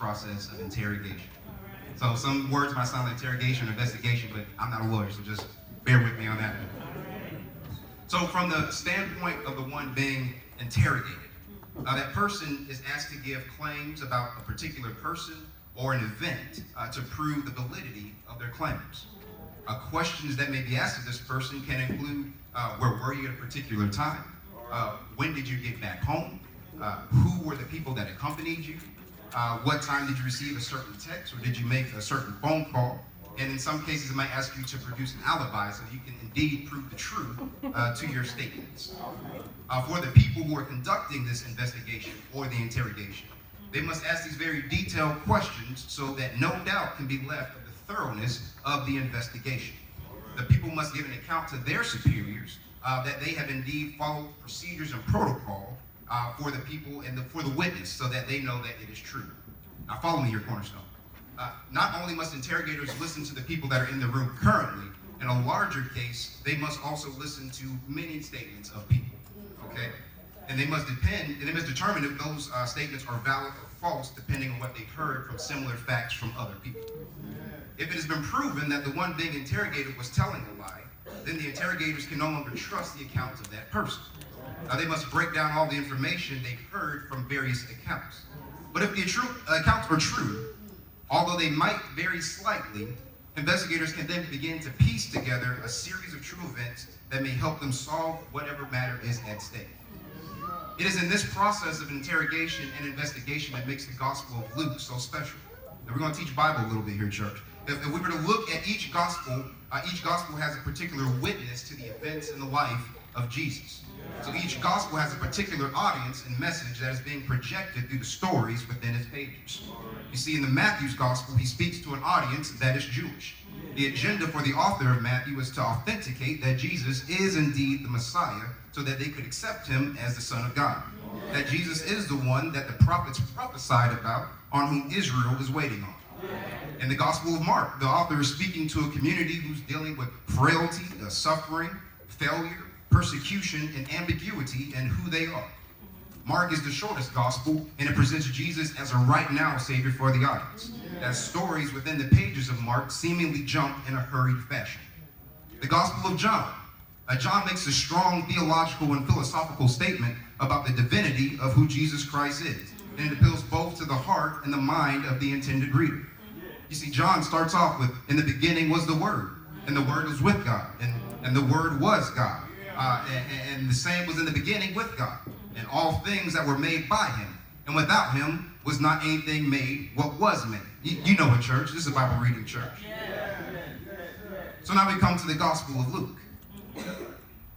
process of interrogation. So some words might sound like interrogation or investigation, but I'm not a lawyer, so just bear with me on that one. So from the standpoint of the one being interrogated, that person is asked to give claims about a particular person or an event to prove the validity of their claims. Questions that may be asked of this person can include, where were you at a particular time? When did you get back home? Who were the people that accompanied you? What time did you receive a certain text, or did you make a certain phone call? And in some cases, it might ask you to produce an alibi so you can indeed prove the truth to your statements. For the people who are conducting this investigation or the interrogation, they must ask these very detailed questions so that no doubt can be left of the thoroughness of the investigation. The people must give an account to their superiors that they have indeed followed procedures and protocol for the people and for the witness, so that they know that it is true. Now follow me here, Cornerstone. Not only must interrogators listen to the people that are in the room currently, in a larger case, they must also listen to many statements of people, okay? And they must determine if those statements are valid or false, depending on what they've heard from similar facts from other people. If it has been proven that the one being interrogated was telling a lie, then the interrogators can no longer trust the accounts of that person. They must break down all the information they've heard from various accounts. But if the accounts are true, although they might vary slightly, investigators can then begin to piece together a series of true events that may help them solve whatever matter is at stake. It is in this process of interrogation and investigation that makes the Gospel of Luke so special. And we're going to teach Bible a little bit here, church. If we were to look at each gospel has a particular witness to the events in the life of Jesus. So each gospel has a particular audience and message that is being projected through the stories within its pages. You see, in the Matthew's gospel, he speaks to an audience that is Jewish. The agenda for the author of Matthew was to authenticate that Jesus is indeed the Messiah, so that they could accept him as the Son of God. That Jesus is the one that the prophets prophesied about, on whom Israel is waiting on. In the Gospel of Mark, the author is speaking to a community who's dealing with frailty, suffering, failure, persecution, and ambiguity in who they are. Mark is the shortest gospel, and it presents Jesus as a right now Savior for the audience. As stories within the pages of Mark seemingly jump in a hurried fashion. The Gospel of John. John makes a strong theological and philosophical statement about the divinity of who Jesus Christ is, and it appeals both to the heart and the mind of the intended reader. You see, John starts off with, in the beginning was the Word, and the Word was with God, and the Word was God. And the same was in the beginning with God, and all things that were made by him, and without him was not anything made what was made. You know it, church. This is a Bible reading church. So now we come to the Gospel of Luke.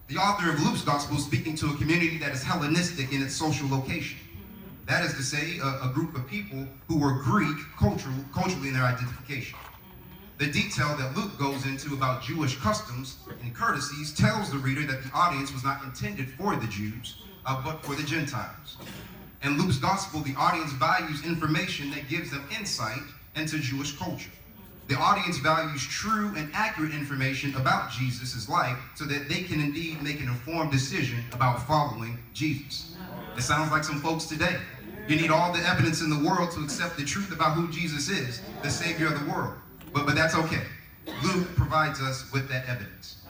The author of Luke's Gospel is speaking to a community that is Hellenistic in its social location. That is to say, a group of people who were Greek culturally in their identification. The detail that Luke goes into about Jewish customs and courtesies tells the reader that the audience was not intended for the Jews, but for the Gentiles. In Luke's gospel, the audience values information that gives them insight into Jewish culture. The audience values true and accurate information about Jesus' life so that they can indeed make an informed decision about following Jesus. It sounds like some folks today. You need all the evidence in the world to accept the truth about who Jesus is, the Savior of the world. But that's okay. Luke provides us with that evidence.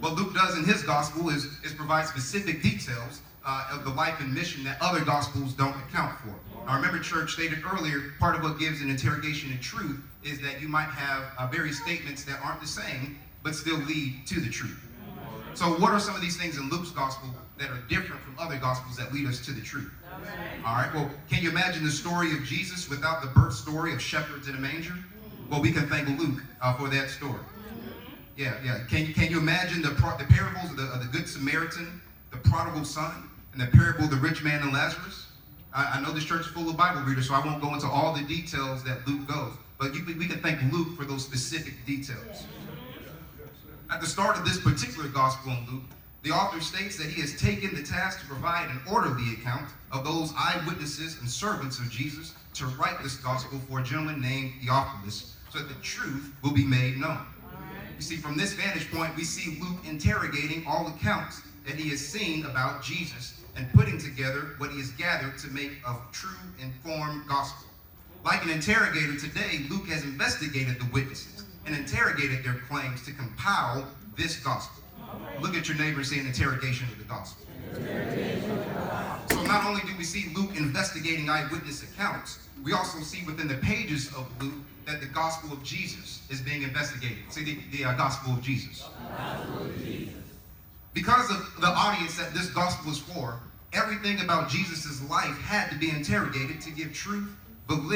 What Luke does in his gospel is provide specific details of the life and mission that other gospels don't account for. Now remember, church stated earlier, part of what gives an interrogation in truth is that you might have various statements that aren't the same, but still lead to the truth. So what are some of these things in Luke's gospel that are different from other gospels that lead us to the truth? All right, well, can you imagine the story of Jesus without the birth story of shepherds in a manger? Well, we can thank Luke for that story. Yeah. Can you imagine the parables of the Good Samaritan, the prodigal son, and the parable of the rich man and Lazarus? I know this church is full of Bible readers, so I won't go into all the details that Luke goes. But we can thank Luke for those specific details. At the start of this particular gospel in Luke, the author states that he has taken the task to provide an orderly account of those eyewitnesses and servants of Jesus to write this gospel for a gentleman named Theophilus, so that the truth will be made known. You see, from this vantage point, we see Luke interrogating all accounts that he has seen about Jesus and putting together what he has gathered to make a true, informed gospel. Like an interrogator today, Luke has investigated the witnesses and interrogated their claims to compile this gospel. Look at your neighbor and say an interrogation of the gospel. So not only do we see Luke investigating eyewitness accounts, we also see within the pages of Luke that the gospel of Jesus is being investigated. Say the gospel of Jesus. Because of the audience that this gospel is for, everything about Jesus' life had to be interrogated to give truth, validity,